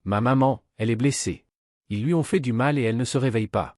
Ma maman, elle est blessée. Ils lui ont fait du mal et elle ne se réveille pas.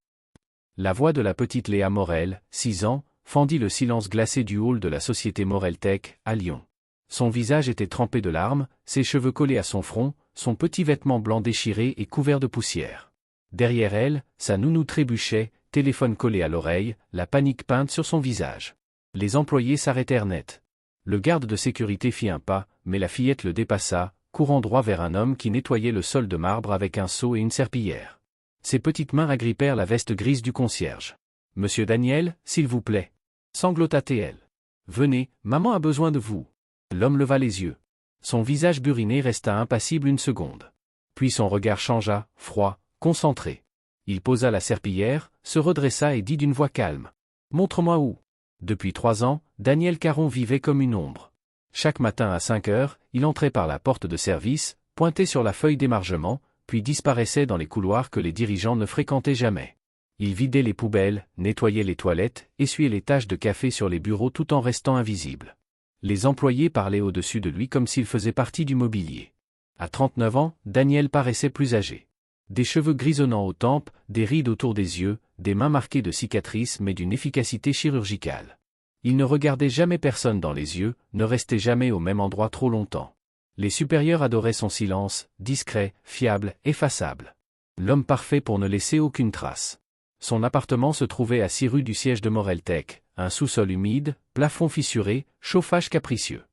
La voix de la petite Léa Morel, 6 ans, fendit le silence glacé du hall de la société Morel Tech, à Lyon. Son visage était trempé de larmes, ses cheveux collés à son front, son petit vêtement blanc déchiré et couvert de poussière. Derrière elle, sa nounou trébuchait, téléphone collé à l'oreille, la panique peinte sur son visage. Les employés s'arrêtèrent net. Le garde de sécurité fit un pas, mais la fillette le dépassa, courant droit vers un homme qui nettoyait le sol de marbre avec un seau et une serpillière. Ses petites mains agrippèrent la veste grise du concierge. « Monsieur Daniel, s'il vous plaît. » sanglota-t-elle. « Venez, maman a besoin de vous. » L'homme leva les yeux. Son visage buriné resta impassible une seconde. Puis son regard changea, froid, concentré. Il posa la serpillière, se redressa et dit d'une voix calme. « Montre-moi où. » Depuis 3 ans, Daniel Caron vivait comme une ombre. Chaque matin à 5 heures, il entrait par la porte de service, pointait sur la feuille d'émargement, puis disparaissait dans les couloirs que les dirigeants ne fréquentaient jamais. Il vidait les poubelles, nettoyait les toilettes, essuyait les taches de café sur les bureaux tout en restant invisible. Les employés parlaient au-dessus de lui comme s'il faisait partie du mobilier. À 39 ans, Daniel paraissait plus âgé. Des cheveux grisonnants aux tempes, des rides autour des yeux, des mains marquées de cicatrices mais d'une efficacité chirurgicale. Il ne regardait jamais personne dans les yeux, ne restait jamais au même endroit trop longtemps. Les supérieurs adoraient son silence, discret, fiable, effaçable. L'homme parfait pour ne laisser aucune trace. Son appartement se trouvait à 6 rue du siège de Morel Tech, un sous-sol humide, plafond fissuré, chauffage capricieux.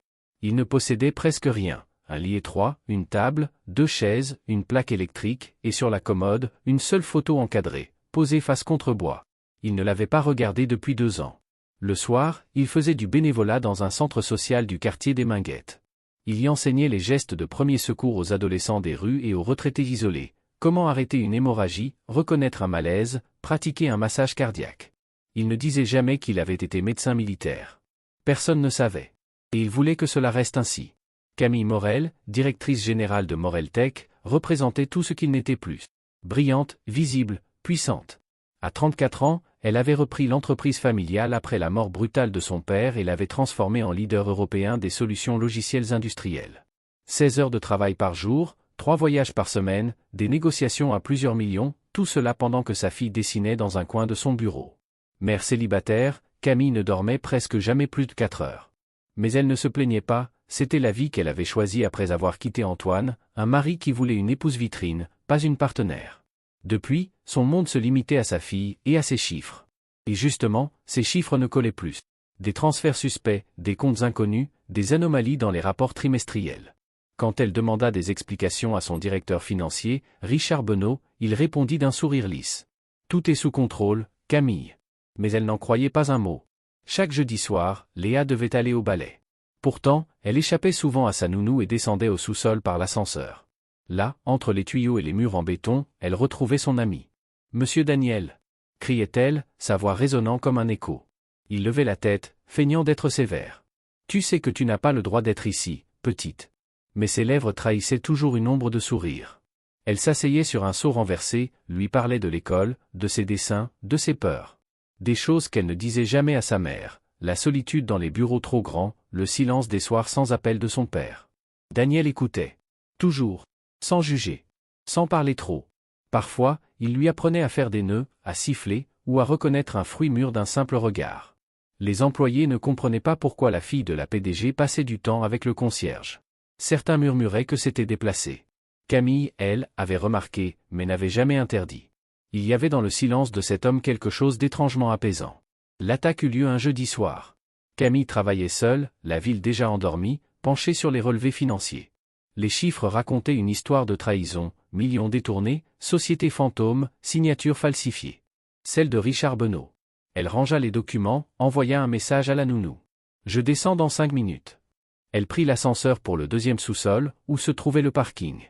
Il ne possédait presque rien, un lit étroit, une table, 2 chaises, une plaque électrique, et sur la commode, une seule photo encadrée, posée face contre bois. Il ne l'avait pas regardée depuis 2 ans. Le soir, il faisait du bénévolat dans un centre social du quartier des Minguettes. Il y enseignait les gestes de premier secours aux adolescents des rues et aux retraités isolés, comment arrêter une hémorragie, reconnaître un malaise, pratiquer un massage cardiaque. Il ne disait jamais qu'il avait été médecin militaire. Personne ne savait. Et il voulait que cela reste ainsi. Camille Morel, directrice générale de Morel Tech, représentait tout ce qu'il n'était plus. Brillante, visible, puissante. À 34 ans, elle avait repris l'entreprise familiale après la mort brutale de son père et l'avait transformée en leader européen des solutions logicielles industrielles. 16 heures de travail par jour, 3 voyages par semaine, des négociations à plusieurs millions, tout cela pendant que sa fille dessinait dans un coin de son bureau. Mère célibataire, Camille ne dormait presque jamais plus de 4 heures. Mais elle ne se plaignait pas, c'était la vie qu'elle avait choisie après avoir quitté Antoine, un mari qui voulait une épouse vitrine, pas une partenaire. Depuis, son monde se limitait à sa fille et à ses chiffres. Et justement, ces chiffres ne collaient plus. Des transferts suspects, des comptes inconnus, des anomalies dans les rapports trimestriels. Quand elle demanda des explications à son directeur financier, Richard Benoît, il répondit d'un sourire lisse. « Tout est sous contrôle, Camille. » Mais elle n'en croyait pas un mot. Chaque jeudi soir, Léa devait aller au ballet. Pourtant, elle échappait souvent à sa nounou et descendait au sous-sol par l'ascenseur. Là, entre les tuyaux et les murs en béton, elle retrouvait son ami. « Monsieur Daniel !» criait-elle, sa voix résonnant comme un écho. Il levait la tête, feignant d'être sévère. « Tu sais que tu n'as pas le droit d'être ici, petite. » Mais ses lèvres trahissaient toujours une ombre de sourire. Elle s'asseyait sur un seau renversé, lui parlait de l'école, de ses dessins, de ses peurs. Des choses qu'elle ne disait jamais à sa mère, la solitude dans les bureaux trop grands, le silence des soirs sans appel de son père. Daniel écoutait. Toujours. Sans juger. Sans parler trop. Parfois, il lui apprenait à faire des nœuds, à siffler, ou à reconnaître un fruit mûr d'un simple regard. Les employés ne comprenaient pas pourquoi la fille de la PDG passait du temps avec le concierge. Certains murmuraient que c'était déplacé. Camille, elle, avait remarqué, mais n'avait jamais interdit. Il y avait dans le silence de cet homme quelque chose d'étrangement apaisant. L'attaque eut lieu un jeudi soir. Camille travaillait seule, la ville déjà endormie, penchée sur les relevés financiers. Les chiffres racontaient une histoire de trahison, millions détournés, sociétés fantômes, signatures falsifiées. Celle de Richard Benoît. Elle rangea les documents, envoya un message à la nounou. « Je descends dans 5 minutes. » Elle prit l'ascenseur pour le 2e sous-sol, où se trouvait le parking.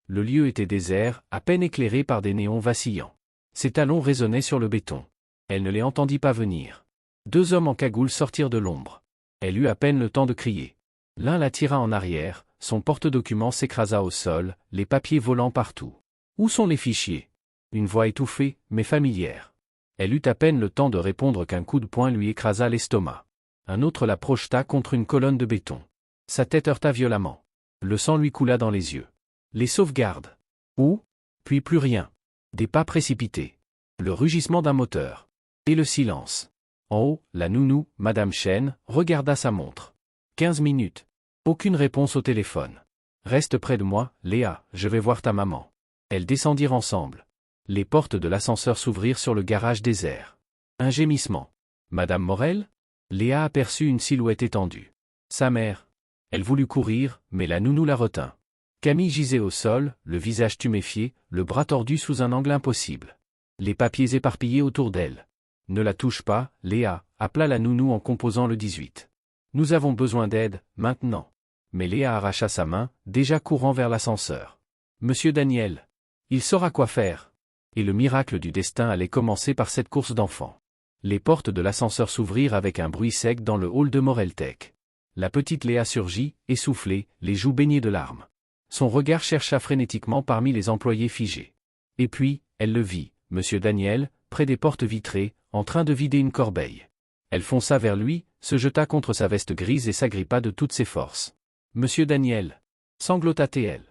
Le lieu était désert, à peine éclairé par des néons vacillants. Ses talons résonnaient sur le béton. Elle ne les entendit pas venir. 2 hommes en cagoule sortirent de l'ombre. Elle eut à peine le temps de crier. L'un la tira en arrière, son porte-documents s'écrasa au sol, les papiers volant partout. « Où sont les fichiers ?» Une voix étouffée, mais familière. Elle eut à peine le temps de répondre qu'un coup de poing lui écrasa l'estomac. Un autre la projeta contre une colonne de béton. Sa tête heurta violemment. Le sang lui coula dans les yeux. Les sauvegardes. Où? Puis plus rien. Des pas précipités. Le rugissement d'un moteur. Et le silence. En haut, la nounou, Madame Chen, regarda sa montre. 15 minutes. Aucune réponse au téléphone. Reste près de moi, Léa, je vais voir ta maman. Elles descendirent ensemble. Les portes de l'ascenseur s'ouvrirent sur le garage désert. Un gémissement. Madame Morel? Léa aperçut une silhouette étendue. Sa mère. Elle voulut courir, mais la nounou la retint. Camille gisait au sol, le visage tuméfié, le bras tordu sous un angle impossible. Les papiers éparpillés autour d'elle. Ne la touche pas, Léa, appela la nounou en composant le 18. Nous avons besoin d'aide, maintenant. Mais Léa arracha sa main, déjà courant vers l'ascenseur. Monsieur Daniel. Il saura quoi faire. Et le miracle du destin allait commencer par cette course d'enfants. Les portes de l'ascenseur s'ouvrirent avec un bruit sec dans le hall de Moreltech. La petite Léa surgit, essoufflée, les joues baignées de larmes. Son regard chercha frénétiquement parmi les employés figés. Et puis, elle le vit, Monsieur Daniel, près des portes vitrées, en train de vider une corbeille. Elle fonça vers lui, se jeta contre sa veste grise et s'agrippa de toutes ses forces. Monsieur Daniel, sanglota-t-elle.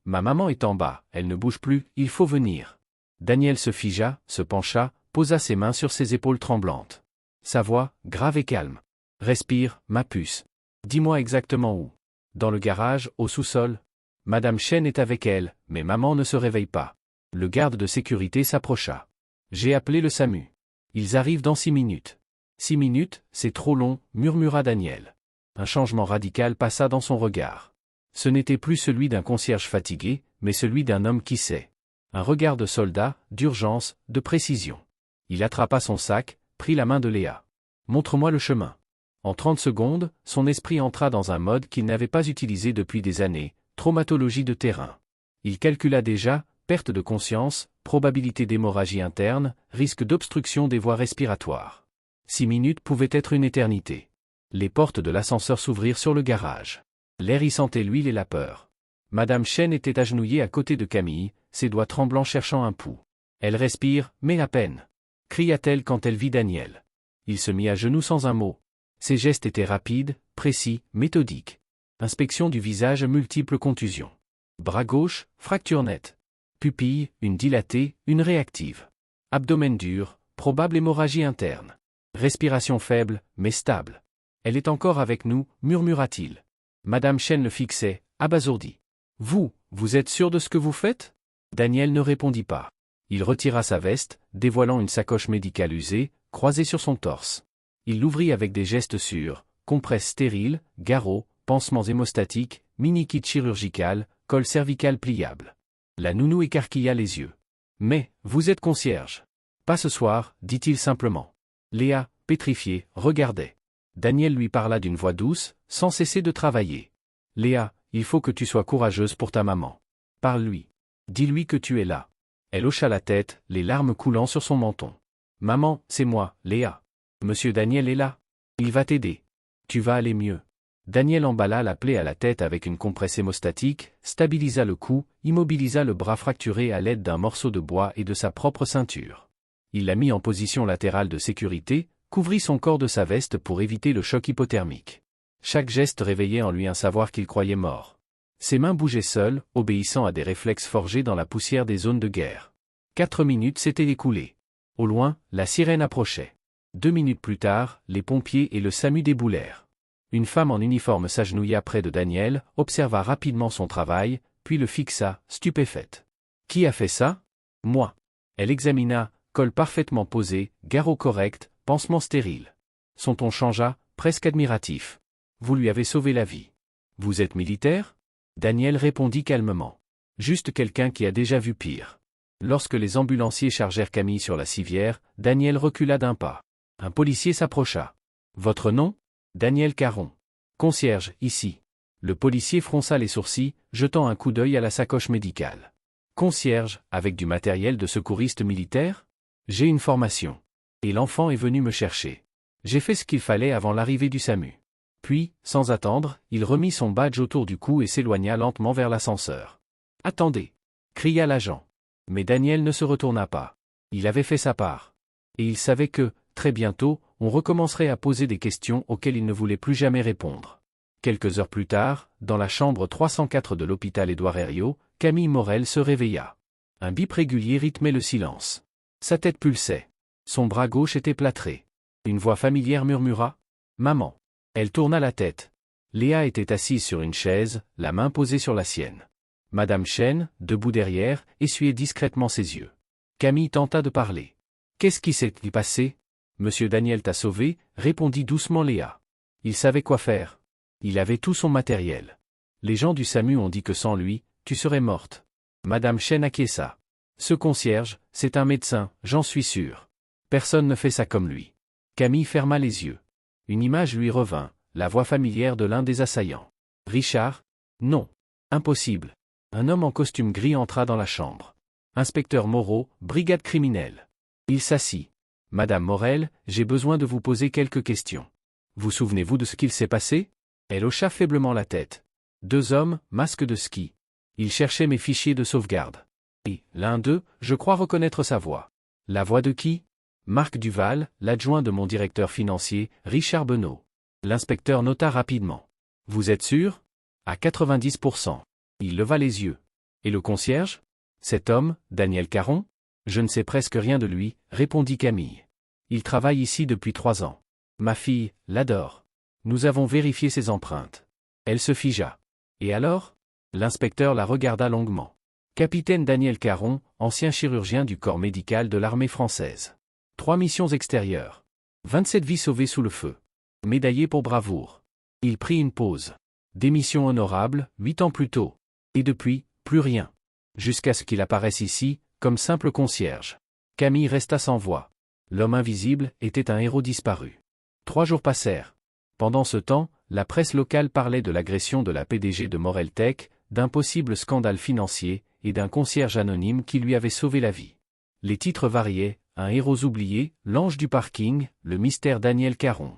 Ma maman est en bas, elle ne bouge plus, il faut venir. Daniel se figea, se pencha, posa ses mains sur ses épaules tremblantes. Sa voix, grave et calme. Respire, ma puce. Dis-moi exactement où. Dans le garage, au sous-sol. Madame Chen est avec elle, mais maman ne se réveille pas. Le garde de sécurité s'approcha. J'ai appelé le SAMU. Ils arrivent dans 6 minutes. 6 minutes, c'est trop long, murmura Daniel. Un changement radical passa dans son regard. Ce n'était plus celui d'un concierge fatigué, mais celui d'un homme qui sait. Un regard de soldat, d'urgence, de précision. Il attrapa son sac, prit la main de Léa. Montre-moi le chemin. En 30 secondes, son esprit entra dans un mode qu'il n'avait pas utilisé depuis des années, traumatologie de terrain. Il calcula déjà, perte de conscience, probabilité d'hémorragie interne, risque d'obstruction des voies respiratoires. 6 minutes pouvaient être une éternité. Les portes de l'ascenseur s'ouvrirent sur le garage. L'air y sentait l'huile et la peur. Madame Chen était agenouillée à côté de Camille, ses doigts tremblants cherchant un pouls. Elle respire, mais à peine. Cria-t-elle quand elle vit Daniel. Il se mit à genoux sans un mot. Ses gestes étaient rapides, précis, méthodiques. Inspection du visage, multiples contusions. Bras gauche, fracture nette. Pupille, une dilatée, une réactive. Abdomen dur, probable hémorragie interne. Respiration faible, mais stable. Elle est encore avec nous, murmura-t-il. Madame Chen le fixait, abasourdie. Vous êtes sûr de ce que vous faites? Daniel ne répondit pas. Il retira sa veste, dévoilant une sacoche médicale usée, croisée sur son torse. Il l'ouvrit avec des gestes sûrs, compresse stérile, garrot, pansements hémostatiques, mini-kit chirurgical, col cervical pliable. La nounou écarquilla les yeux. Mais, vous êtes concierge. Pas ce soir, dit-il simplement. Léa, pétrifiée, regardait. Daniel lui parla d'une voix douce, sans cesser de travailler. Léa, il faut que tu sois courageuse pour ta maman. Parle-lui. Dis-lui que tu es là. Elle hocha la tête, les larmes coulant sur son menton. Maman, c'est moi, Léa. Monsieur Daniel est là. Il va t'aider. Tu vas aller mieux. Daniel emballa la plaie à la tête avec une compresse hémostatique, stabilisa le cou, immobilisa le bras fracturé à l'aide d'un morceau de bois et de sa propre ceinture. Il la mit en position latérale de sécurité, couvrit son corps de sa veste pour éviter le choc hypothermique. Chaque geste réveillait en lui un savoir qu'il croyait mort. Ses mains bougeaient seules, obéissant à des réflexes forgés dans la poussière des zones de guerre. 4 minutes s'étaient écoulées. Au loin, la sirène approchait. 2 minutes plus tard, les pompiers et le SAMU déboulèrent. Une femme en uniforme s'agenouilla près de Daniel, observa rapidement son travail, puis le fixa, stupéfaite. Qui a fait ça? Moi. Elle examina, col parfaitement posé, garrot correct, pansement stérile. Son ton changea, presque admiratif. Vous lui avez sauvé la vie. Vous êtes militaire? Daniel répondit calmement. Juste quelqu'un qui a déjà vu pire. Lorsque les ambulanciers chargèrent Camille sur la civière, Daniel recula d'un pas. Un policier s'approcha. Votre nom? Daniel Caron. Concierge, ici. Le policier fronça les sourcils, jetant un coup d'œil à la sacoche médicale. Concierge, avec du matériel de secouriste militaire? J'ai une formation. Et l'enfant est venu me chercher. J'ai fait ce qu'il fallait avant l'arrivée du SAMU. Puis, sans attendre, il remit son badge autour du cou et s'éloigna lentement vers l'ascenseur. Attendez! Cria l'agent. Mais Daniel ne se retourna pas. Il avait fait sa part. Et il savait que, très bientôt, on recommencerait à poser des questions auxquelles il ne voulait plus jamais répondre. Quelques heures plus tard, dans la chambre 304 de l'hôpital Édouard Herriot, Camille Morel se réveilla. Un bip régulier rythmait le silence. Sa tête pulsait. Son bras gauche était plâtré. Une voix familière murmura « Maman ». Elle tourna la tête. Léa était assise sur une chaise, la main posée sur la sienne. Madame Chen, debout derrière, essuyait discrètement ses yeux. Camille tenta de parler. « Qu'est-ce qui s'est passé ? Monsieur Daniel t'a sauvé, répondit doucement Léa. Il savait quoi faire. Il avait tout son matériel. Les gens du SAMU ont dit que sans lui, tu serais morte. Madame Chen acquiesça. Ce concierge, c'est un médecin, j'en suis sûr. Personne ne fait ça comme lui. Camille ferma les yeux. Une image lui revint, la voix familière de l'un des assaillants. Richard ? Non. Impossible. Un homme en costume gris entra dans la chambre. Inspecteur Moreau, brigade criminelle. Il s'assit. Madame Morel, j'ai besoin de vous poser quelques questions. Vous souvenez-vous de ce qu'il s'est passé ? Elle hocha faiblement la tête. 2 hommes, masques de ski. Ils cherchaient mes fichiers de sauvegarde. Et, l'un d'eux, je crois reconnaître sa voix. La voix de qui ? Marc Duval, l'adjoint de mon directeur financier, Richard Benot. L'inspecteur nota rapidement. Vous êtes sûr ? À 90%. Il leva les yeux. Et le concierge ? Cet homme, Daniel Caron ? Je ne sais presque rien de lui, répondit Camille. Il travaille ici depuis 3 ans. Ma fille, l'adore. Nous avons vérifié ses empreintes. Elle se figea. Et alors ? L'inspecteur la regarda longuement. Capitaine Daniel Caron, ancien chirurgien du corps médical de l'armée française. 3 missions extérieures. 27 vies sauvées sous le feu. Médaillé pour bravoure. Il prit une pause. Démission honorable, 8 ans plus tôt. Et depuis, plus rien. Jusqu'à ce qu'il apparaisse ici, comme simple concierge. Camille resta sans voix. L'homme invisible était un héros disparu. 3 jours passèrent. Pendant ce temps, la presse locale parlait de l'agression de la PDG de Morel Tech, d'un possible scandale financier, et d'un concierge anonyme qui lui avait sauvé la vie. Les titres variaient, un héros oublié, l'ange du parking, le mystère Daniel Caron.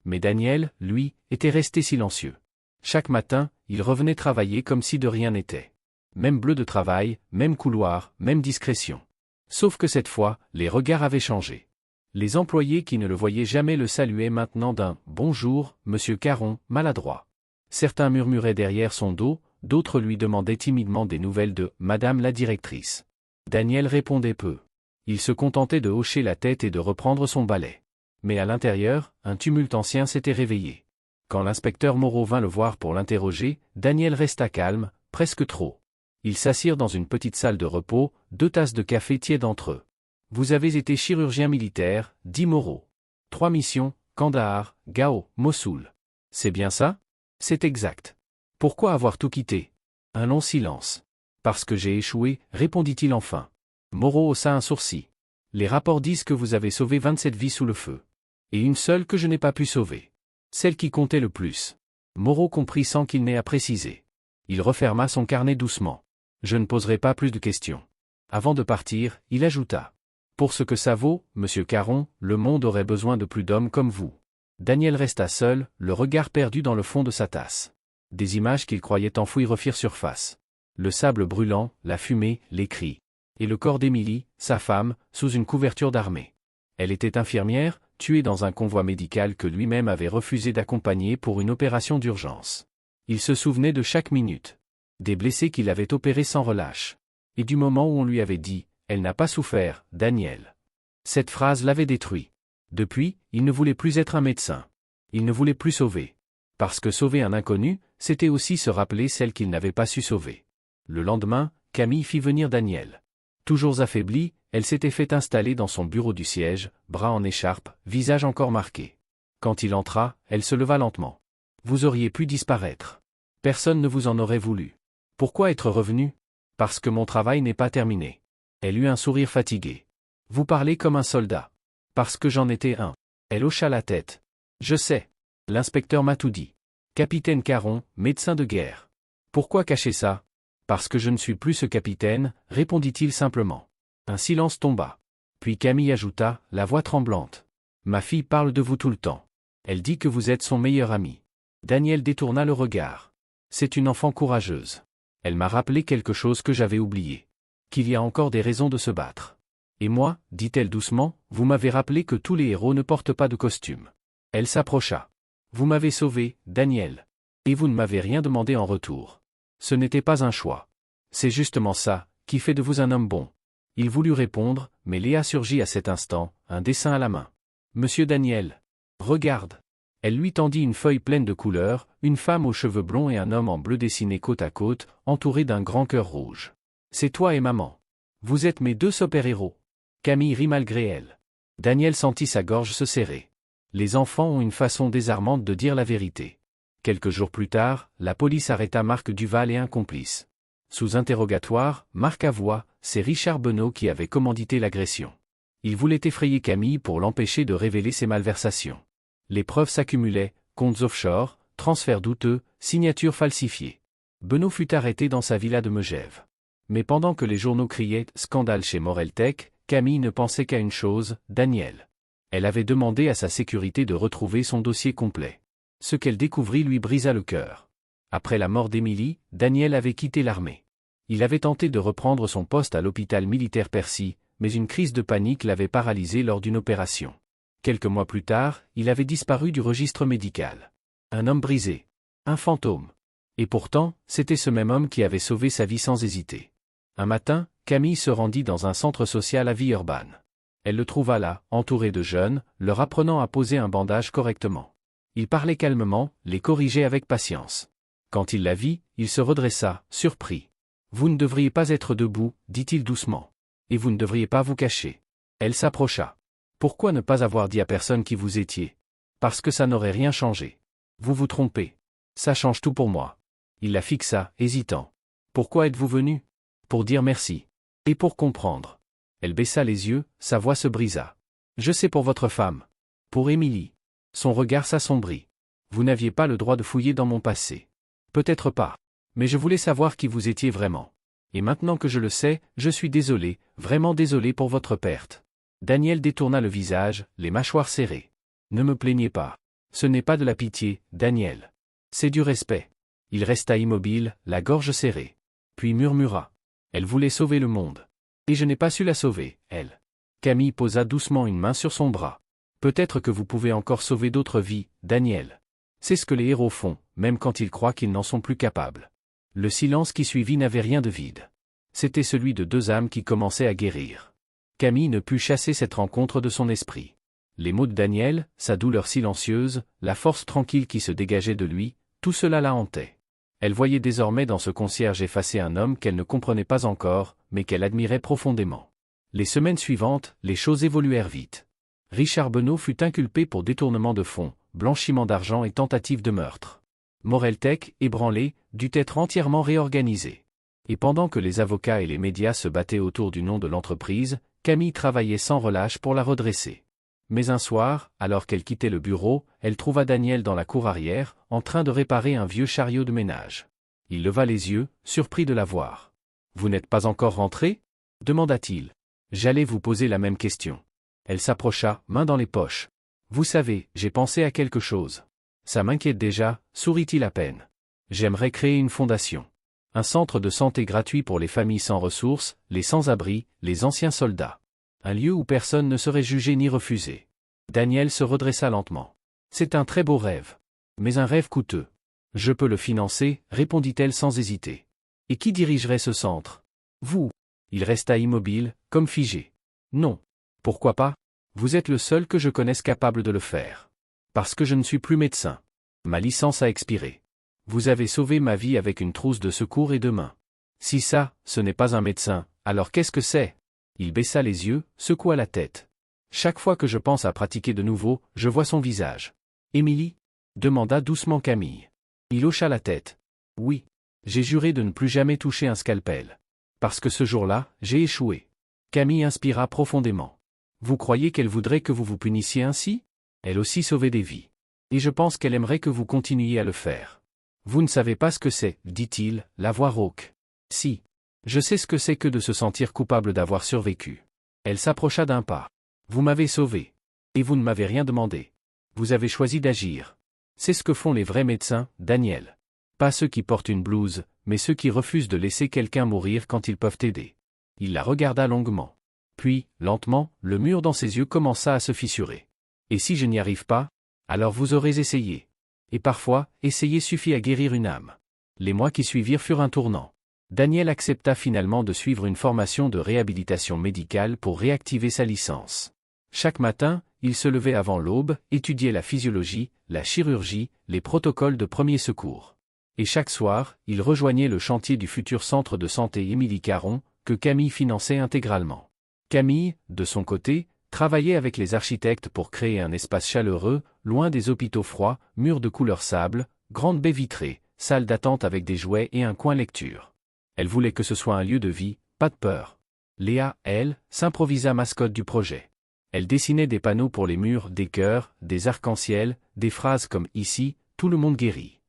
Mais Daniel, lui, était resté silencieux. Chaque matin, il revenait travailler comme si de rien n'était. Même bleu de travail, même couloir, même discrétion. Sauf que cette fois, les regards avaient changé. Les employés qui ne le voyaient jamais le saluaient maintenant d'un « Bonjour, monsieur Caron », maladroit. Certains murmuraient derrière son dos, d'autres lui demandaient timidement des nouvelles de « Madame la directrice ». Daniel répondait peu. Il se contentait de hocher la tête et de reprendre son balai. Mais à l'intérieur, un tumulte ancien s'était réveillé. Quand l'inspecteur Moreau vint le voir pour l'interroger, Daniel resta calme, presque trop. Ils s'assirent dans une petite salle de repos, 2 tasses de café tièdes entre eux. « Vous avez été chirurgien militaire, » dit Moreau. 3 missions, Kandahar, Gao, Mossoul. C'est bien ça ? C'est exact. Pourquoi avoir tout quitté ? Un long silence. Parce que j'ai échoué, répondit-il enfin. Moreau haussa un sourcil. Les rapports disent que vous avez sauvé 27 vies sous le feu. Et une seule que je n'ai pas pu sauver. Celle qui comptait le plus. Moreau comprit sans qu'il n'ait à préciser. Il referma son carnet doucement. Je ne poserai pas plus de questions. Avant de partir, il ajouta. Pour ce que ça vaut, monsieur Caron, le monde aurait besoin de plus d'hommes comme vous. Daniel resta seul, le regard perdu dans le fond de sa tasse. Des images qu'il croyait enfouies refirent surface. Le sable brûlant, la fumée, les cris. Et le corps d'Émilie, sa femme, sous une couverture d'armée. Elle était infirmière, tuée dans un convoi médical que lui-même avait refusé d'accompagner pour une opération d'urgence. Il se souvenait de chaque minute. Des blessés qu'il avait opérés sans relâche. Et du moment où on lui avait dit « Elle n'a pas souffert, Daniel ». Cette phrase l'avait détruit. Depuis, il ne voulait plus être un médecin. Il ne voulait plus sauver. Parce que sauver un inconnu, c'était aussi se rappeler celle qu'il n'avait pas su sauver. Le lendemain, Camille fit venir Daniel. Toujours affaiblie, elle s'était fait installer dans son bureau du siège, bras en écharpe, visage encore marqué. Quand il entra, elle se leva lentement. Vous auriez pu disparaître. Personne ne vous en aurait voulu. Pourquoi être revenu ? Parce que mon travail n'est pas terminé. Elle eut un sourire fatigué. Vous parlez comme un soldat. Parce que j'en étais un. Elle hocha la tête. Je sais. L'inspecteur m'a tout dit. Capitaine Caron, médecin de guerre. Pourquoi cacher ça ? Parce que je ne suis plus ce capitaine, répondit-il simplement. Un silence tomba. Puis Camille ajouta, la voix tremblante. Ma fille parle de vous tout le temps. Elle dit que vous êtes son meilleur ami. Daniel détourna le regard. C'est une enfant courageuse. Elle m'a rappelé quelque chose que j'avais oublié. Qu'il y a encore des raisons de se battre. Et moi, dit-elle doucement, vous m'avez rappelé que tous les héros ne portent pas de costume. Elle s'approcha. Vous m'avez sauvé, Daniel. Et vous ne m'avez rien demandé en retour. Ce n'était pas un choix. C'est justement ça, qui fait de vous un homme bon. Il voulut répondre, mais Léa surgit à cet instant, un dessin à la main. Monsieur Daniel. Regarde. Elle lui tendit une feuille pleine de couleurs, une femme aux cheveux blonds et un homme en bleu dessinés côte à côte, entourés d'un grand cœur rouge. C'est toi et maman. Vous êtes mes deux super-héros. Camille rit malgré elle. Daniel sentit sa gorge se serrer. Les enfants ont une façon désarmante de dire la vérité. Quelques jours plus tard, la police arrêta Marc Duval et un complice. Sous interrogatoire, Marc avoua, c'est Richard Benot qui avait commandité l'agression. Il voulait effrayer Camille pour l'empêcher de révéler ses malversations. Les preuves s'accumulaient, comptes offshore, transferts douteux, signatures falsifiées. Benot fut arrêté dans sa villa de Megève. Mais pendant que les journaux criaient « Scandale chez Morel-Tech », Camille ne pensait qu'à une chose, Daniel. Elle avait demandé à sa sécurité de retrouver son dossier complet. Ce qu'elle découvrit lui brisa le cœur. Après la mort d'Émilie, Daniel avait quitté l'armée. Il avait tenté de reprendre son poste à l'hôpital militaire Percy, mais une crise de panique l'avait paralysé lors d'une opération. Quelques mois plus tard, il avait disparu du registre médical. Un homme brisé. Un fantôme. Et pourtant, c'était ce même homme qui avait sauvé sa vie sans hésiter. Un matin, Camille se rendit dans un centre social à Villeurbanne. Elle le trouva là, entouré de jeunes, leur apprenant à poser un bandage correctement. Il parlait calmement, les corrigeait avec patience. Quand il la vit, il se redressa, surpris. « Vous ne devriez pas être debout, dit-il doucement. Et vous ne devriez pas vous cacher. » Elle s'approcha. « Pourquoi ne pas avoir dit à personne qui vous étiez? Parce que ça n'aurait rien changé. Vous vous trompez. Ça change tout pour moi. » Il la fixa, hésitant. « Pourquoi êtes-vous venu? » Pour dire merci. Et pour comprendre. Elle baissa les yeux, sa voix se brisa. « Je sais pour votre femme. Pour Émilie. » Son regard s'assombrit. « Vous n'aviez pas le droit de fouiller dans mon passé. Peut-être pas. Mais je voulais savoir qui vous étiez vraiment. Et maintenant que je le sais, je suis désolé, vraiment désolé pour votre perte. » Daniel détourna le visage, les mâchoires serrées. « Ne me plaignez pas. Ce n'est pas de la pitié, Daniel. C'est du respect. » Il resta immobile, la gorge serrée. Puis murmura. « Elle voulait sauver le monde. Et je n'ai pas su la sauver, elle. » Camille posa doucement une main sur son bras. « Peut-être que vous pouvez encore sauver d'autres vies, Daniel. C'est ce que les héros font, même quand ils croient qu'ils n'en sont plus capables. » Le silence qui suivit n'avait rien de vide. C'était celui de deux âmes qui commençaient à guérir. Camille ne put chasser cette rencontre de son esprit. Les mots de Daniel, sa douleur silencieuse, la force tranquille qui se dégageait de lui, tout cela la hantait. Elle voyait désormais dans ce concierge effacé un homme qu'elle ne comprenait pas encore, mais qu'elle admirait profondément. Les semaines suivantes, les choses évoluèrent vite. Richard Benot fut inculpé pour détournement de fonds, blanchiment d'argent et tentative de meurtre. Morel-Tech, ébranlé, dut être entièrement réorganisé. Et pendant que les avocats et les médias se battaient autour du nom de l'entreprise, Camille travaillait sans relâche pour la redresser. Mais un soir, alors qu'elle quittait le bureau, elle trouva Daniel dans la cour arrière, en train de réparer un vieux chariot de ménage. Il leva les yeux, surpris de la voir. « Vous n'êtes pas encore rentré ?» demanda-t-il. « J'allais vous poser la même question. » Elle s'approcha, main dans les poches. « Vous savez, j'ai pensé à quelque chose. Ça m'inquiète déjà, sourit-il à peine. J'aimerais créer une fondation. Un centre de santé gratuit pour les familles sans ressources, les sans-abri, les anciens soldats. Un lieu où personne ne serait jugé ni refusé. » Daniel se redressa lentement. « C'est un très beau rêve. Mais un rêve coûteux. Je peux le financer, répondit-elle sans hésiter. Et qui dirigerait ce centre? Vous. » Il resta immobile, comme figé. « Non. Pourquoi pas? Vous êtes le seul que je connaisse capable de le faire. Parce que je ne suis plus médecin. Ma licence a expiré. Vous avez sauvé ma vie avec une trousse de secours et deux mains. Si ça, ce n'est pas un médecin, alors qu'est-ce que c'est? » Il baissa les yeux, secoua la tête. « Chaque fois que je pense à pratiquer de nouveau, je vois son visage. »« Émilie ?» demanda doucement Camille. Il hocha la tête. « Oui. J'ai juré de ne plus jamais toucher un scalpel. Parce que ce jour-là, j'ai échoué. » Camille inspira profondément. « Vous croyez qu'elle voudrait que vous vous punissiez ainsi? Elle aussi sauvait des vies. Et je pense qu'elle aimerait que vous continuiez à le faire. Vous ne savez pas ce que c'est, dit-il, la voix rauque. Si. Je sais ce que c'est que de se sentir coupable d'avoir survécu. » Elle s'approcha d'un pas. « Vous m'avez sauvé. Et vous ne m'avez rien demandé. Vous avez choisi d'agir. C'est ce que font les vrais médecins, Daniel. Pas ceux qui portent une blouse, mais ceux qui refusent de laisser quelqu'un mourir quand ils peuvent aider. » Il la regarda longuement. Puis, lentement, le mur dans ses yeux commença à se fissurer. « Et si je n'y arrive pas? Alors vous aurez essayé. Et parfois, essayer suffit à guérir une âme. » Les mois qui suivirent furent un tournant. Daniel accepta finalement de suivre une formation de réhabilitation médicale pour réactiver sa licence. Chaque matin, il se levait avant l'aube, étudiait la physiologie, la chirurgie, les protocoles de premiers secours. Et chaque soir, il rejoignait le chantier du futur centre de santé Émilie Caron, que Camille finançait intégralement. Camille, de son côté, travaillait avec les architectes pour créer un espace chaleureux, loin des hôpitaux froids, murs de couleur sable, grande baie vitrée, salle d'attente avec des jouets et un coin lecture. Elle voulait que ce soit un lieu de vie, pas de peur. Léa, elle, s'improvisa mascotte du projet. Elle dessinait des panneaux pour les murs, des cœurs, des arcs-en-ciel, des phrases comme « Ici, tout le monde guérit ».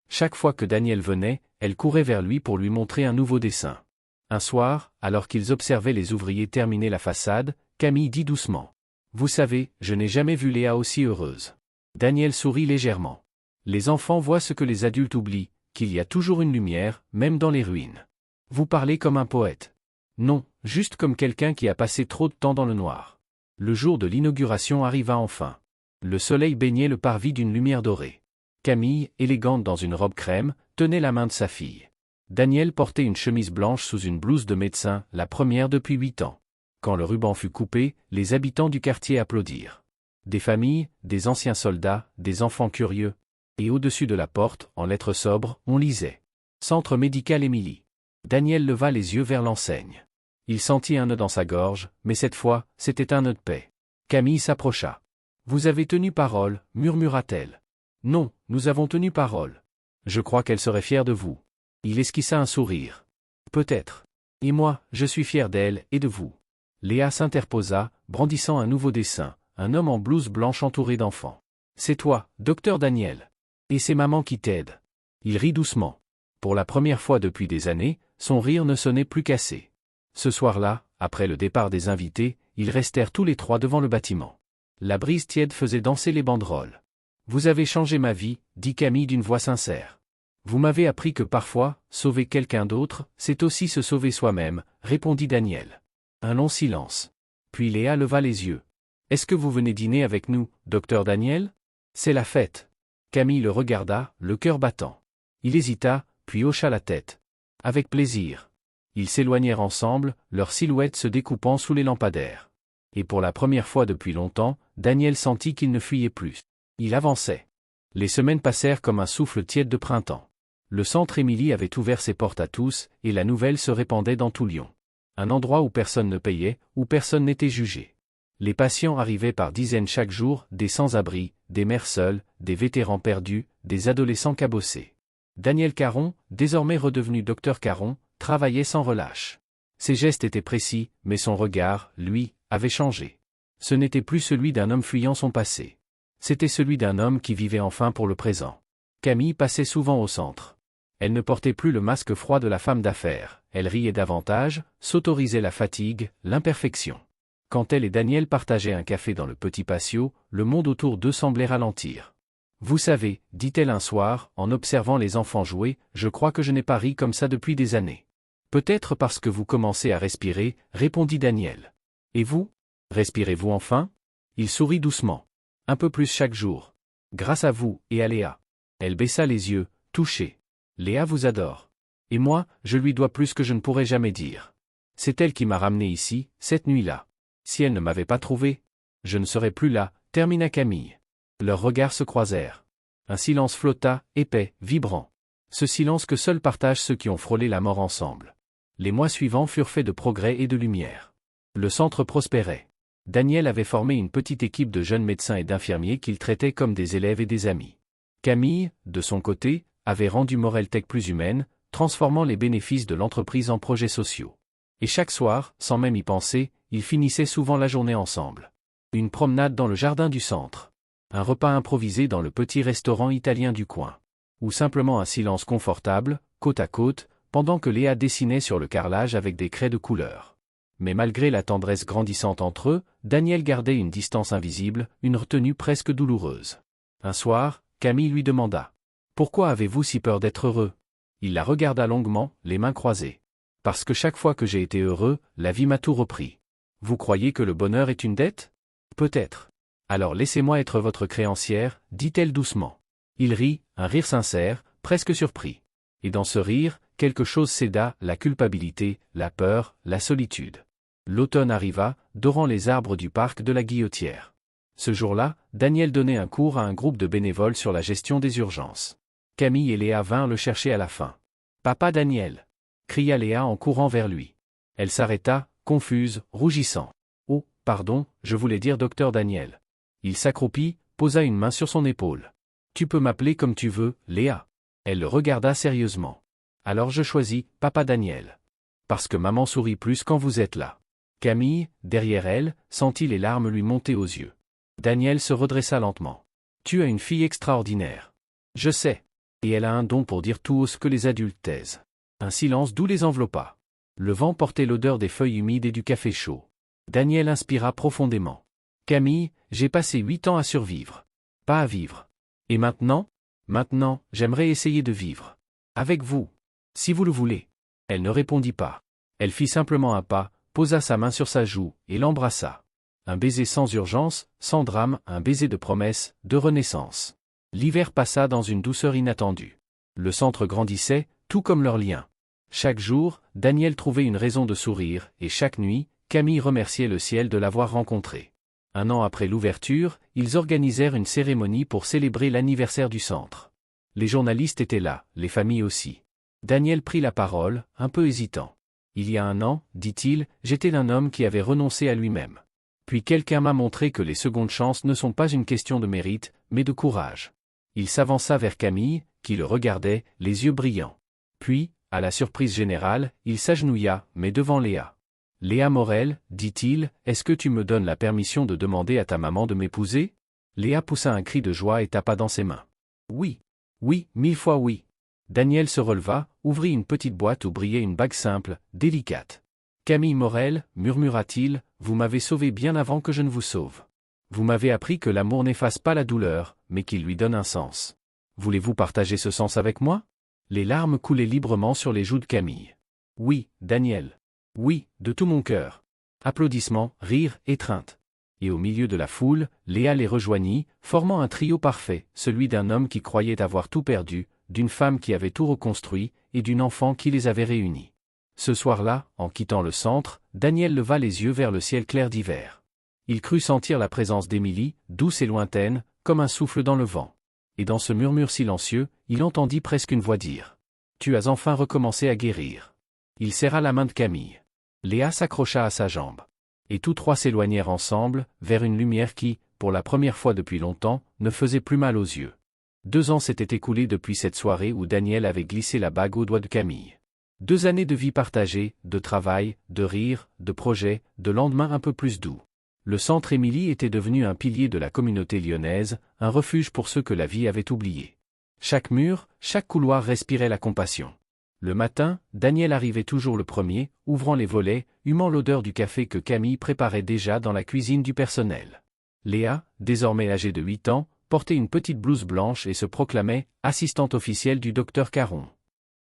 Chaque fois que Daniel venait, elle courait vers lui pour lui montrer un nouveau dessin. Un soir, alors qu'ils observaient les ouvriers terminer la façade, Camille dit doucement. « Vous savez, je n'ai jamais vu Léa aussi heureuse. » Daniel sourit légèrement. Les enfants voient ce que les adultes oublient, qu'il y a toujours une lumière, même dans les ruines. Vous parlez comme un poète. Non, juste comme quelqu'un qui a passé trop de temps dans le noir. Le jour de l'inauguration arriva enfin. Le soleil baignait le parvis d'une lumière dorée. Camille, élégante dans une robe crème, tenait la main de sa fille. Daniel portait une chemise blanche sous une blouse de médecin, la première depuis 8 ans. Quand le ruban fut coupé, les habitants du quartier applaudirent. Des familles, des anciens soldats, des enfants curieux. Et au-dessus de la porte, en lettres sobres, on lisait « Centre médical Émilie ». Daniel leva les yeux vers l'enseigne. Il sentit un nœud dans sa gorge, mais cette fois, c'était un nœud de paix. Camille s'approcha. « Vous avez tenu parole, murmura-t-elle. »« Non, nous avons tenu parole. Je crois qu'elle serait fière de vous. » Il esquissa un sourire. « Peut-être. Et moi, je suis fier d'elle et de vous. » Léa s'interposa, brandissant un nouveau dessin, un homme en blouse blanche entouré d'enfants. « C'est toi, docteur Daniel. Et c'est maman qui t'aide. » Il rit doucement. Pour la première fois depuis des années, son rire ne sonnait plus cassé. Ce soir-là, après le départ des invités, ils restèrent tous les trois devant le bâtiment. La brise tiède faisait danser les banderoles. « Vous avez changé ma vie, » dit Camille d'une voix sincère. « Vous m'avez appris que parfois, sauver quelqu'un d'autre, c'est aussi se sauver soi-même, » répondit Daniel. Un long silence. Puis Léa leva les yeux. « Est-ce que vous venez dîner avec nous, docteur Daniel ? C'est la fête. » Camille le regarda, le cœur battant. Il hésita, puis hocha la tête. « Avec plaisir. » Ils s'éloignèrent ensemble, leurs silhouettes se découpant sous les lampadaires. Et pour la première fois depuis longtemps, Daniel sentit qu'il ne fuyait plus. Il avançait. Les semaines passèrent comme un souffle tiède de printemps. Le centre Émilie avait ouvert ses portes à tous, et la nouvelle se répandait dans tout Lyon. Un endroit où personne ne payait, où personne n'était jugé. Les patients arrivaient par dizaines chaque jour, des sans-abri, des mères seules, des vétérans perdus, des adolescents cabossés. Daniel Caron, désormais redevenu docteur Caron, travaillait sans relâche. Ses gestes étaient précis, mais son regard, lui, avait changé. Ce n'était plus celui d'un homme fuyant son passé. C'était celui d'un homme qui vivait enfin pour le présent. Camille passait souvent au centre. Elle ne portait plus le masque froid de la femme d'affaires, elle riait davantage, s'autorisait la fatigue, l'imperfection. Quand elle et Daniel partageaient un café dans le petit patio, le monde autour d'eux semblait ralentir. « Vous savez, dit-elle un soir, en observant les enfants jouer, je crois que je n'ai pas ri comme ça depuis des années. »« Peut-être parce que vous commencez à respirer, » répondit Daniel. « Et vous ? Respirez-vous enfin ?» Il sourit doucement. « Un peu plus chaque jour. Grâce à vous, et à Léa. » Elle baissa les yeux, touchée. « Léa vous adore. Et moi, je lui dois plus que je ne pourrais jamais dire. C'est elle qui m'a ramené ici, cette nuit-là. Si elle ne m'avait pas trouvé, je ne serais plus là, » termina Camille. Leurs regards se croisèrent. Un silence flotta, épais, vibrant. Ce silence que seuls partagent ceux qui ont frôlé la mort ensemble. Les mois suivants furent faits de progrès et de lumière. Le centre prospérait. Daniel avait formé une petite équipe de jeunes médecins et d'infirmiers qu'il traitait comme des élèves et des amis. Camille, de son côté, avait rendu Moreltec plus humaine, transformant les bénéfices de l'entreprise en projets sociaux. Et chaque soir, sans même y penser, ils finissaient souvent la journée ensemble. Une promenade dans le jardin du centre. Un repas improvisé dans le petit restaurant italien du coin. Ou simplement un silence confortable, côte à côte, pendant que Léa dessinait sur le carrelage avec des craies de couleur. Mais malgré la tendresse grandissante entre eux, Daniel gardait une distance invisible, une retenue presque douloureuse. Un soir, Camille lui demanda « Pourquoi avez-vous si peur d'être heureux ?» Il la regarda longuement, les mains croisées. « Parce que chaque fois que j'ai été heureux, la vie m'a tout repris. Vous croyez que le bonheur est une dette ? Peut-être. Alors laissez-moi être votre créancière, dit-elle doucement. Il rit, un rire sincère, presque surpris. Et dans ce rire, quelque chose céda, la culpabilité, la peur, la solitude. L'automne arriva, dorant les arbres du parc de la Guillotière. Ce jour-là, Daniel donnait un cours à un groupe de bénévoles sur la gestion des urgences. Camille et Léa vinrent le chercher à la fin. « Papa Daniel !» cria Léa en courant vers lui. Elle s'arrêta, confuse, rougissant. « Oh, pardon, je voulais dire docteur Daniel. » Il s'accroupit, posa une main sur son épaule. « Tu peux m'appeler comme tu veux, Léa. » Elle le regarda sérieusement. « Alors je choisis, Papa Daniel. Parce que maman sourit plus quand vous êtes là. » Camille, derrière elle, sentit les larmes lui monter aux yeux. Daniel se redressa lentement. « Tu as une fille extraordinaire. Je sais. Et elle a un don pour dire tout haut ce que les adultes taisent. » Un silence doux les enveloppa. Le vent portait l'odeur des feuilles humides et du café chaud. Daniel inspira profondément. « Camille, j'ai passé 8 ans à survivre. Pas à vivre. Et maintenant ? Maintenant, j'aimerais essayer de vivre. Avec vous. Si vous le voulez. » Elle ne répondit pas. Elle fit simplement un pas, posa sa main sur sa joue, et l'embrassa. Un baiser sans urgence, sans drame, un baiser de promesse, de renaissance. L'hiver passa dans une douceur inattendue. Le centre grandissait, tout comme leur lien. Chaque jour, Daniel trouvait une raison de sourire, et chaque nuit, Camille remerciait le ciel de l'avoir rencontré. 1 an après l'ouverture, ils organisèrent une cérémonie pour célébrer l'anniversaire du centre. Les journalistes étaient là, les familles aussi. Daniel prit la parole, un peu hésitant. « Il y a 1 an, dit-il, j'étais un homme qui avait renoncé à lui-même. Puis quelqu'un m'a montré que les secondes chances ne sont pas une question de mérite, mais de courage. » Il s'avança vers Camille, qui le regardait, les yeux brillants. Puis, à la surprise générale, il s'agenouilla, mais devant Léa. « Léa Morel, dit-il, est-ce que tu me donnes la permission de demander à ta maman de m'épouser ?» Léa poussa un cri de joie et tapa dans ses mains. « Oui. Oui, 1000 fois oui. » Daniel se releva, ouvrit une petite boîte où brillait une bague simple, délicate. « Camille Morel, murmura-t-il, vous m'avez sauvé bien avant que je ne vous sauve. Vous m'avez appris que l'amour n'efface pas la douleur, mais qu'il lui donne un sens. Voulez-vous partager ce sens avec moi ?» Les larmes coulaient librement sur les joues de Camille. « Oui, Daniel. Oui, de tout mon cœur. » Applaudissements, rires, étreintes. Et au milieu de la foule, Léa les rejoignit, formant un trio parfait, celui d'un homme qui croyait avoir tout perdu, d'une femme qui avait tout reconstruit, et d'une enfant qui les avait réunis. Ce soir-là, en quittant le centre, Daniel leva les yeux vers le ciel clair d'hiver. Il crut sentir la présence d'Émilie, douce et lointaine, comme un souffle dans le vent. Et dans ce murmure silencieux, il entendit presque une voix dire « Tu as enfin recommencé à guérir. » Il serra la main de Camille. Léa s'accrocha à sa jambe. Et tous trois s'éloignèrent ensemble, vers une lumière qui, pour la première fois depuis longtemps, ne faisait plus mal aux yeux. 2 ans s'étaient écoulés depuis cette soirée où Daniel avait glissé la bague au doigt de Camille. 2 années de vie partagée, de travail, de rire, de projets, de lendemains un peu plus doux. Le centre Émilie était devenu un pilier de la communauté lyonnaise, un refuge pour ceux que la vie avait oubliés. Chaque mur, chaque couloir respirait la compassion. Le matin, Daniel arrivait toujours le premier, ouvrant les volets, humant l'odeur du café que Camille préparait déjà dans la cuisine du personnel. Léa, désormais âgée de 8 ans, portait une petite blouse blanche et se proclamait « assistante officielle du docteur Caron ».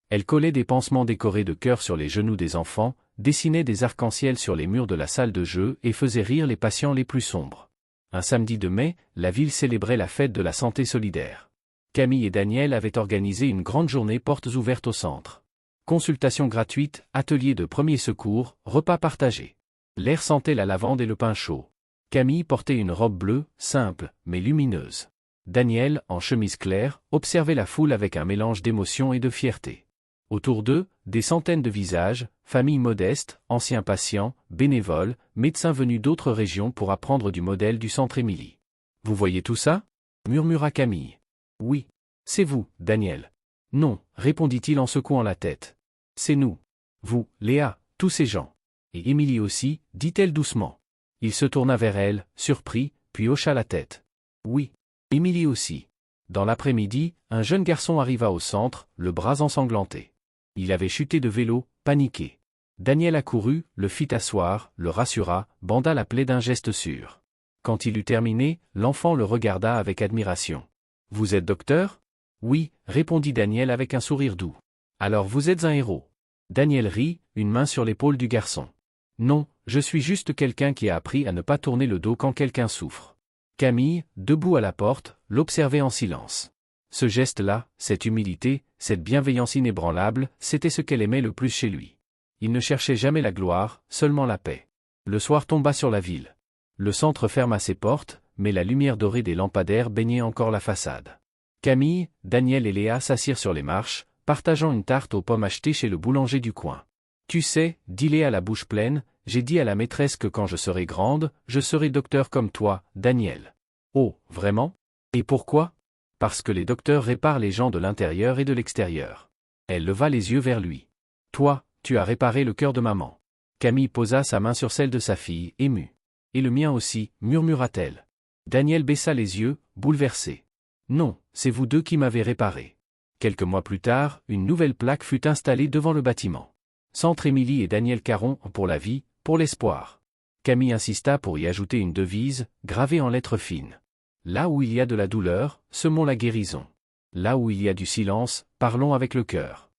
Elle collait des pansements décorés de cœurs sur les genoux des enfants, dessinait des arcs-en-ciel sur les murs de la salle de jeu et faisait rire les patients les plus sombres. Un samedi de mai, la ville célébrait la fête de la santé solidaire. Camille et Daniel avaient organisé une grande journée portes ouvertes au centre. Consultations gratuites, ateliers de premiers secours, repas partagés. L'air sentait la lavande et le pain chaud. Camille portait une robe bleue, simple, mais lumineuse. Daniel, en chemise claire, observait la foule avec un mélange d'émotion et de fierté. Autour d'eux, des centaines de visages, familles modestes, anciens patients, bénévoles, médecins venus d'autres régions pour apprendre du modèle du centre Émilie. « Vous voyez tout ça ?» murmura Camille. « Oui. C'est vous, Daniel. »« Non, » répondit-il en secouant la tête. « C'est nous. Vous, Léa, tous ces gens. Et Émilie aussi, dit-elle doucement. » Il se tourna vers elle, surpris, puis hocha la tête. « Oui. Émilie aussi. » Dans l'après-midi, un jeune garçon arriva au centre, le bras ensanglanté. Il avait chuté de vélo, paniqué. Daniel accourut, le fit asseoir, le rassura, banda la plaie d'un geste sûr. Quand il eut terminé, l'enfant le regarda avec admiration. « Vous êtes docteur ?» « Oui, » répondit Daniel avec un sourire doux. « Alors vous êtes un héros. » Daniel rit, une main sur l'épaule du garçon. « Non, je suis juste quelqu'un qui a appris à ne pas tourner le dos quand quelqu'un souffre. » Camille, debout à la porte, l'observait en silence. Ce geste-là, cette humilité, cette bienveillance inébranlable, c'était ce qu'elle aimait le plus chez lui. Il ne cherchait jamais la gloire, seulement la paix. Le soir tomba sur la ville. Le centre ferma ses portes, mais la lumière dorée des lampadaires baignait encore la façade. Camille, Daniel et Léa s'assirent sur les marches, partageant une tarte aux pommes achetée chez le boulanger du coin. « Tu sais, dit Léa la bouche pleine, j'ai dit à la maîtresse que quand je serai grande, je serai docteur comme toi, Daniel. »« Oh, vraiment ? Et pourquoi ? » ?»« Parce que les docteurs réparent les gens de l'intérieur et de l'extérieur. » Elle leva les yeux vers lui. « Toi, tu as réparé le cœur de maman. » Camille posa sa main sur celle de sa fille, émue. « Et le mien aussi, murmura-t-elle. Daniel baissa les yeux, bouleversé. « Non, c'est vous deux qui m'avez réparé. » Quelques mois plus tard, une nouvelle plaque fut installée devant le bâtiment. Centre Émilie et Daniel Caron, pour la vie, pour l'espoir. Camille insista pour y ajouter une devise, gravée en lettres fines. Là où il y a de la douleur, semons la guérison. Là où il y a du silence, parlons avec le cœur.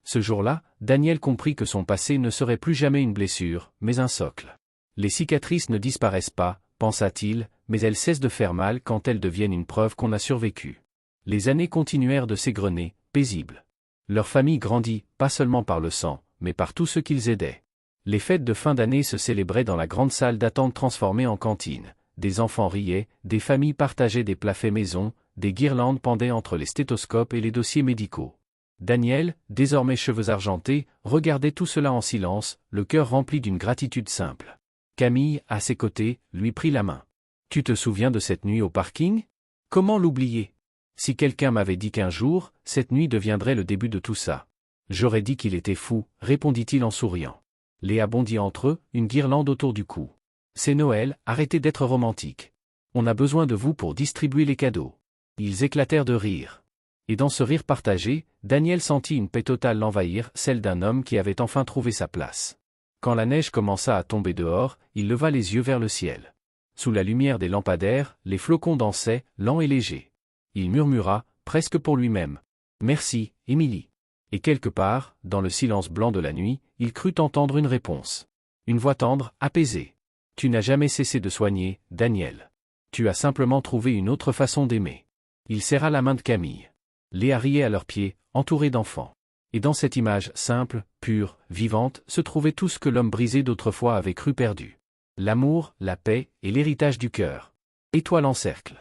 Ce jour-là, Daniel comprit que son passé ne serait plus jamais une blessure, mais un socle. Les cicatrices ne disparaissent pas, pensa-t-il, mais elles cessent de faire mal quand elles deviennent une preuve qu'on a survécu. Les années continuèrent de s'égrener, paisibles. Leur famille grandit, pas seulement par le sang, mais par tous ceux qu'ils aidaient. Les fêtes de fin d'année se célébraient dans la grande salle d'attente transformée en cantine. Des enfants riaient, des familles partageaient des plats faits maison, des guirlandes pendaient entre les stéthoscopes et les dossiers médicaux. Daniel, désormais cheveux argentés, regardait tout cela en silence, le cœur rempli d'une gratitude simple. Camille, à ses côtés, lui prit la main. « Tu te souviens de cette nuit au parking ? Comment l'oublier ? Si quelqu'un m'avait dit qu'un jour, cette nuit deviendrait le début de tout ça. J'aurais dit qu'il était fou, répondit-il en souriant. Léa bondit entre eux, une guirlande autour du cou. C'est Noël, arrêtez d'être romantique. On a besoin de vous pour distribuer les cadeaux. Ils éclatèrent de rire. Et dans ce rire partagé, Daniel sentit une paix totale l'envahir, celle d'un homme qui avait enfin trouvé sa place. Quand la neige commença à tomber dehors, il leva les yeux vers le ciel. Sous la lumière des lampadaires, les flocons dansaient, lents et légers. Il murmura, presque pour lui-même. « Merci, Émilie. » Et quelque part, dans le silence blanc de la nuit, il crut entendre une réponse. Une voix tendre, apaisée. « Tu n'as jamais cessé de soigner, Daniel. Tu as simplement trouvé une autre façon d'aimer. » Il serra la main de Camille. Léa riait à leurs pieds, entourée d'enfants. Et dans cette image simple, pure, vivante, se trouvait tout ce que l'homme brisé d'autrefois avait cru perdu. L'amour, la paix et l'héritage du cœur. Étoile en cercle.